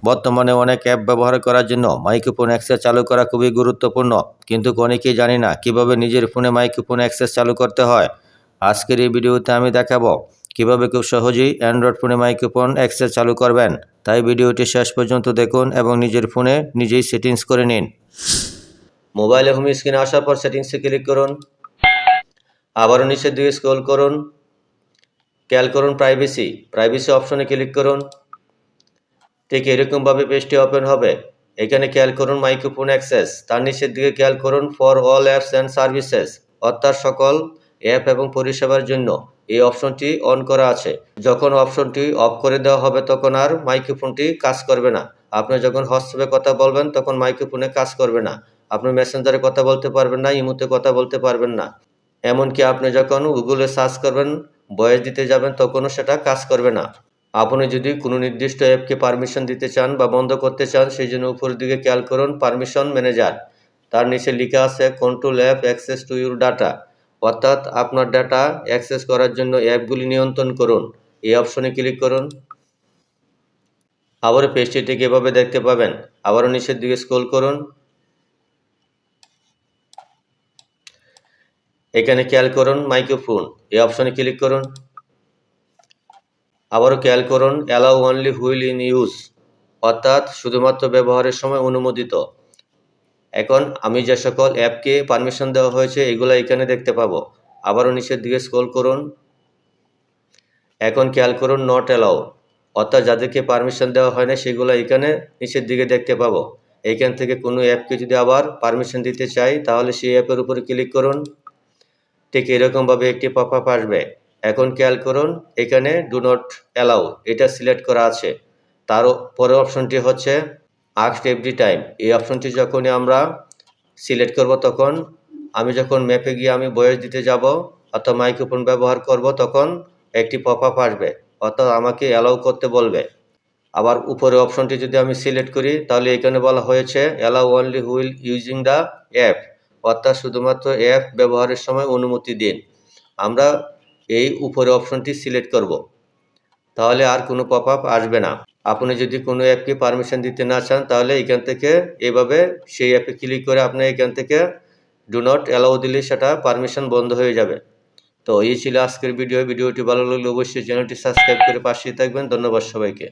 বর্তমানে অনেক অ্যাপ ব্যবহার করার জন্য মাইক্রোফোন অ্যাক্সেস চালু করা খুবই গুরুত্বপূর্ণ, কিন্তু অনেকেই জানি না কিভাবে নিজের ফোনে মাইক্রোফোন অ্যাক্সেস চালু করতে হয়। আজকের এই ভিডিওতে আমি দেখাবো কিভাবে খুব সহজেই অ্যান্ড্রয়েড ফোনে মাইক্রোফোন অ্যাক্সেস চালু করবেন। তাই ভিডিওটি শেষ পর্যন্ত দেখুন এবং নিজের ফোনে নিজেই সেটিংস করে নিন। মোবাইলে হোম স্ক্রিনে আসার পর সেটিংসে ক্লিক করুন, আবারও নিচের দিকে স্ক্রল করুন, খেয়াল করুন প্রাইভেসি অপশনে ক্লিক করুন। ঠিক এরকমভাবে পেজটি ওপেন হবে। এখানে খেয়াল করুন মাইক্রোফোন অ্যাক্সেস, তার নিচের দিকে খেয়াল করুন for all apps and services, অর্থাৎ সকল অ্যাপ এবং পরিষেবার জন্য এই অপশনটি অন করা আছে। যখন অপশনটি অফ করে দেওয়া হবে তখন আর মাইক্রোফোনটি কাজ করবে না। আপনি যখন হোয়াটসঅ্যাপে কথা বলবেন তখন মাইক্রোফোনে কাজ করবে না। আপনি মেসেঞ্জারে কথা বলতে পারবেন না, ইমোতে কথা বলতে পারবেন না। এমনকি আপনি যখন গুগলে সার্চ করবেন, ভয়েস দিতে যাবেন, তখনও সেটা কাজ করবে না। আপনি যদি কোনো নির্দিষ্ট অ্যাপকে পারমিশন দিতে চান বা বন্ধ করতে চান, সেই জন্য উপরের দিকে খেয়াল করুন পারমিশন ম্যানেজার, তার নিচে লেখা আছে control app access to your data, অর্থাৎ আপনার ডাটা অ্যাক্সেস করার জন্য অ্যাপগুলি নিয়ন্ত্রণ করুন। এই অপশনে ক্লিক করুন। আবারও পেজটি ঠিক এভাবে দেখতে পাবেন। আবারও নিচের দিকে স্ক্রল করুন, এখানে খেয়াল করুন মাইক্রোফোন, এই অপশনে ক্লিক করুন। আবারও খেয়াল করুন allow only wheel in use, অর্থাৎ শুধুমাত্র ব্যবহারের সময় অনুমোদিত। এখন আমি যে সকল অ্যাপকে পারমিশন দেওয়া হয়েছে এগুলো এখানে দেখতে পাবো। আবারও নিচের দিকে স্ক্রল করুন, এখন খেয়াল করুন নট অ্যালাউ, অর্থাৎ যাদেরকে পারমিশন দেওয়া হয় না সেগুলো এখানে নিচের দিকে দেখতে পাবো। এইখান থেকে কোনো অ্যাপকে যদি আবার পারমিশন দিতে চাই তাহলে সেই অ্যাপের উপরে ক্লিক করুন। ঠিক এরকমভাবে একটি পপ আপ আসবে। এখন খেয়াল করুন এখানে ডু নট অ্যালাউ এটা সিলেক্ট করা আছে। তার পরের অপশনটি হচ্ছে আস্কড এভরি টাইম। এই অপশনটি যখনই আমরা সিলেক্ট করব তখন আমি যখন ম্যাপে গিয়ে আমি ভয়েস দিতে যাব অথবা মাইক্রোফোন ব্যবহার করব তখন একটি পপ আপ আসবে, অর্থাৎ আমাকে অ্যালাউ করতে বলবে। আবার উপরে অপশনটি যদি আমি সিলেক্ট করি তাহলে এখানে বলা হয়েছে allow only wheel using the app, অর্থাৎ শুধুমাত্র অ্যাপ ব্যবহারের সময় অনুমতি দিন। আমরা এই উপরে অপশনটি সিলেক্ট করব, তাহলে আর কোনো পপ আপ আসবে না। আপনি যদি কোনো অ্যাপকে পারমিশন দিতে না চান তাহলে এখান থেকে এভাবে সেই অ্যাপে ক্লিক করে আপনি এখান থেকে ডু নট অ্যালাউ দিলে সেটা পারমিশন বন্ধ হয়ে যাবে। তো এই ছিল আজকের ভিডিওটি ভালো লাগলে অবশ্যই চ্যানেলটি সাবস্ক্রাইব করে পাশেই থাকবেন। ধন্যবাদ সবাইকে।